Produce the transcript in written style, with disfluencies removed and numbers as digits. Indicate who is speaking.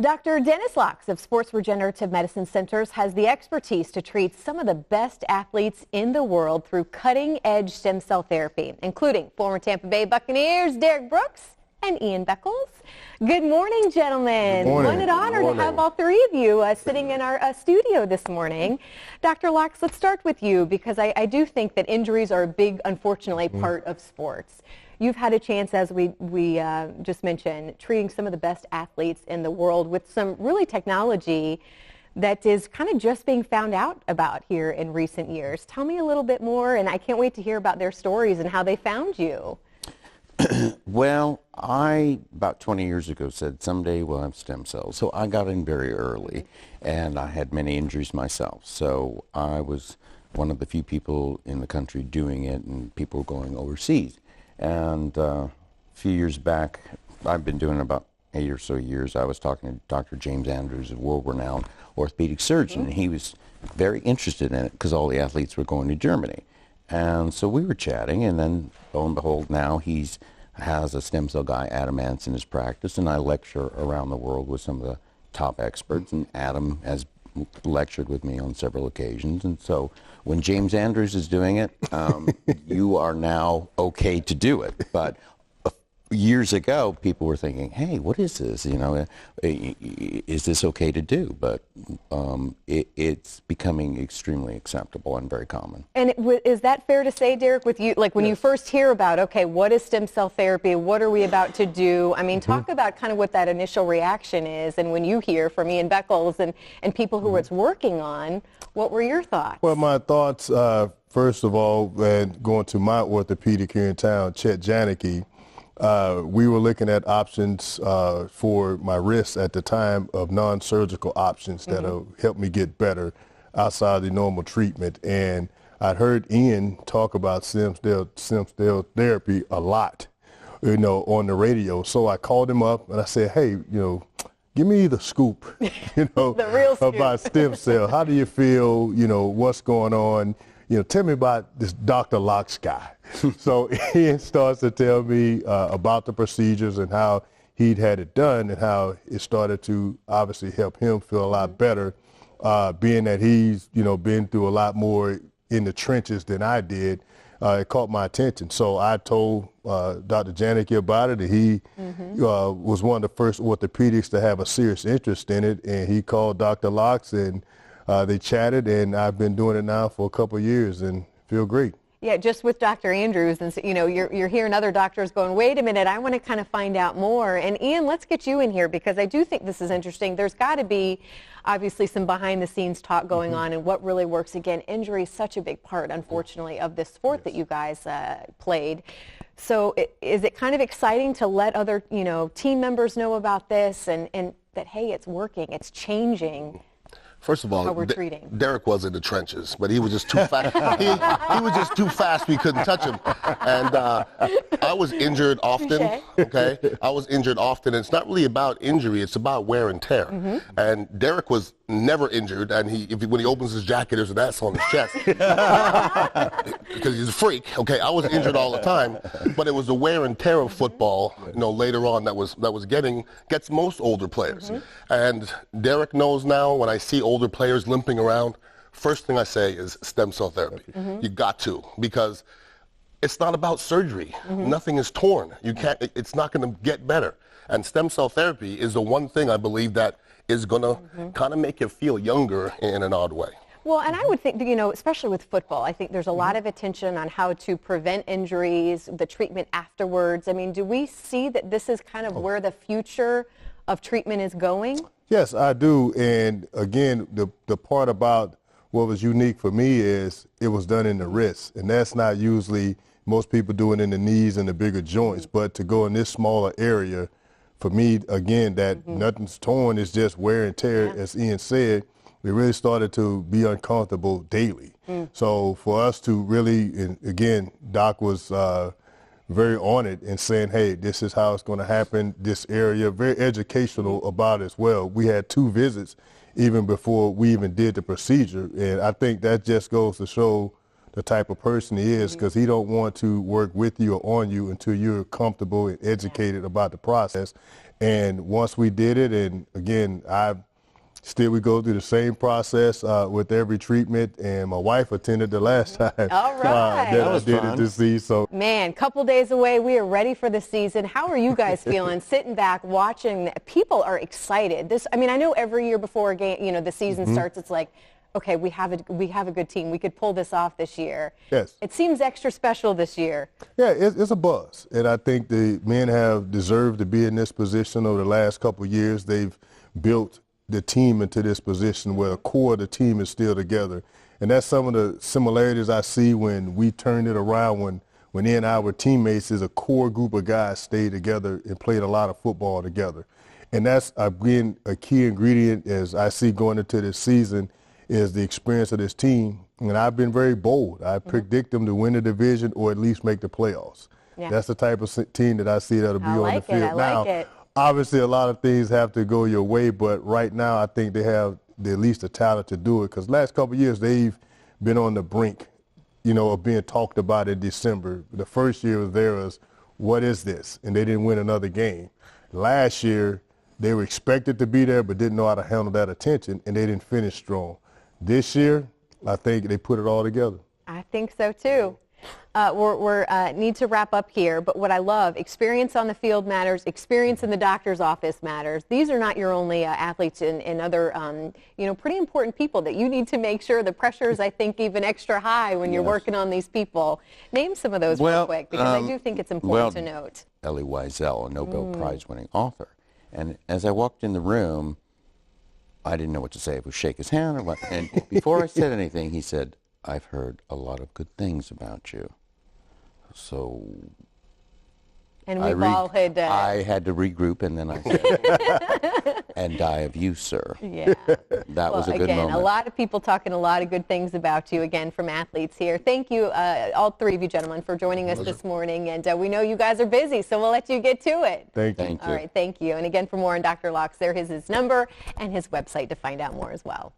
Speaker 1: Dr. Dennis Lox of Sports Regenerative Medicine Centers has the expertise to treat some of the best athletes in the world through cutting-edge stem cell therapy, including former Tampa Bay Buccaneers Derrick Brooks and Ian Beckles. Good morning, gentlemen.
Speaker 2: Good morning.
Speaker 1: What an honor to have all three of you sitting in our studio this morning. Dr. Lox, let's start with you because I do think that injuries are a big, unfortunately, part of sports. You've had a chance, as we just mentioned, treating some of the best athletes in the world with some really technology that is kind of just being found out about here in recent years. Tell me a little bit more, and I can't wait to hear about their stories and how they found you.
Speaker 2: Well, I, about 20 years ago, said someday we'll have stem cells. So I got in very early, and I had many injuries myself. So I was one of the few people in the country doing it, and people were going overseas. And a few years back, I've been doing it about 8 or so years. I was talking to Dr. James Andrews, a world-renowned orthopedic surgeon, and he was very interested in it because all the athletes were going to Germany. And so we were chatting, and then, lo and behold, now he has a stem cell guy, Adam Ants, in his practice, and I lecture around the world with some of the top experts, and Adam has lectured with me on several occasions. And so when James Andrews is doing it, you are now okay to do it. But years ago, people were thinking, hey, what is this? You know, is this okay to do? But it's becoming extremely acceptable and very common.
Speaker 1: And is that fair to say, Derrick, with you, like when you first hear about, okay, what is stem cell therapy? What are we about to do? I mean, talk about kind of what that initial reaction is. And when you hear from Ian Beckles and people who it's working on, what were your thoughts?
Speaker 3: Well, my thoughts, first of all, going to my orthopedic here in town, Chet Janicki, we were looking at options for my wrists at the time of non-surgical options that'll help me get better outside the normal treatment. And I'd heard Ian talk about stem cell therapy a lot, you know, on the radio. So I called him up and I said, hey, you know, give me the scoop, you know,
Speaker 1: the real scoop
Speaker 3: about stem cell. How do you feel? You know, what's going on? You know, tell me about this Dr. Lox guy. So Ian starts to tell me about the procedures and how he'd had it done and how it started to obviously help him feel a lot better, being that he's, you know, been through a lot more in the trenches than I did. It caught my attention. So I told Dr. Janicki about it, and he was one of the first orthopedics to have a serious interest in it, and he called Dr. Lox, and they chatted, and I've been doing it now for a couple of years and feel great.
Speaker 1: Yeah, just with Dr. Andrews, and you know, you're hearing other doctors going, wait a minute, I want to kind of find out more. And Ian, let's get you in here because I do think this is interesting. There's got to be obviously some behind-the-scenes talk going on and what really works. Again, injury is such a big part, unfortunately, of this sport that you guys played. So is it kind of exciting to let other, you know, team members know about this and that, hey, it's working, it's changing?
Speaker 4: First of all, Derrick was in the trenches, but he was just too fast. he was just too fast. We couldn't touch him. And I was injured often. Okay, I was injured often. And it's not really about injury; it's about wear and tear. And Derrick was never injured, and when he opens his jacket, there's an S on his chest because he's a freak. Okay, I was injured all the time, but it was the wear and tear of football. You know, later on that gets most older players. And Derrick knows now when I see older players limping around, first thing I say is stem cell therapy. You got to, because it's not about surgery. Nothing is torn. You can't. It's not going to get better. And stem cell therapy is the one thing I believe that is going to kind of make you feel younger in an odd way.
Speaker 1: Well, and I would think, you know, especially with football, I think there's a lot of attention on how to prevent injuries, the treatment afterwards. I mean, do we see that this is kind of where the future of treatment is going?
Speaker 3: Yes, I do. And again, the part about what was unique for me is it was done in the wrist. And that's not usually, most people do it in the knees and the bigger joints. But to go in this smaller area, for me, again, that nothing's torn, it's just wear and tear, as Ian said. We really started to be uncomfortable daily. So for us to really, and again, Doc was very on it and saying, hey, this is how it's going to happen, this area, very educational about it as well. We had 2 visits even before we even did the procedure, and I think that just goes to show the type of person he is, because he don't want to work with you or on you until you're comfortable and educated about the process. And once we did it, and again, we go through the same process with every treatment, and my wife attended the last time.
Speaker 1: All right.
Speaker 3: That I
Speaker 2: was
Speaker 3: did
Speaker 2: fun.
Speaker 3: it to see. So,
Speaker 1: Man, couple days away. We are ready for the season. How are you guys feeling? Sitting back, watching. People are excited. I know every year before a game, the season starts, it's like, okay, we have a good team. We could pull this off this year.
Speaker 3: Yes.
Speaker 1: It seems extra special this year.
Speaker 3: yeah, it's a buzz, and I think the men have deserved to be in this position over the last couple of years. They've built the team into this position where the core of the team is still together. And that's some of the similarities I see when we turned it around, when he and our teammates as a core group of guys stayed together and played a lot of football together. And that's, again, a key ingredient as I see going into this season is the experience of this team. And I've been very bold. I predict them to win the division or at least make the playoffs.
Speaker 1: Yeah.
Speaker 3: That's the type of team that I see that'll be on the field.
Speaker 1: I like it.
Speaker 3: Obviously, a lot of things have to go your way, but right now I think they have at least the talent to do it because last couple of years they've been on the brink, of being talked about in December. The first year was what is this? And they didn't win another game. Last year, they were expected to be there but didn't know how to handle that attention, and they didn't finish strong. This year, I think they put it all together.
Speaker 1: I think so, too. We need to wrap up here, but what I love, experience on the field matters, experience in the doctor's office matters. These are not your only athletes and other, pretty important people that you need to make sure the pressure is, I think, even extra high when you're working on these people. Name some of those real quick, because I do think it's important to note.
Speaker 2: Elie Wiesel, a Nobel Prize-winning author. And as I walked in the room, I didn't know what to say. If we shake his hand or what. And before I said anything, he said, "I've heard a lot of good things about you." So
Speaker 1: and we've all had.
Speaker 2: I had to regroup, and then I said, "And die of you, sir."
Speaker 1: Yeah.
Speaker 2: That was a good
Speaker 1: again,
Speaker 2: moment.
Speaker 1: A lot of people talking a lot of good things about you, again, from athletes here. Thank you, all three of you gentlemen, for joining us this morning. And we know you guys are busy, so we'll let you get to it.
Speaker 3: Thank you.
Speaker 2: Thank you.
Speaker 1: All right, thank you. And again, for more on Dr. Lox, there is his number and his website to find out more as well.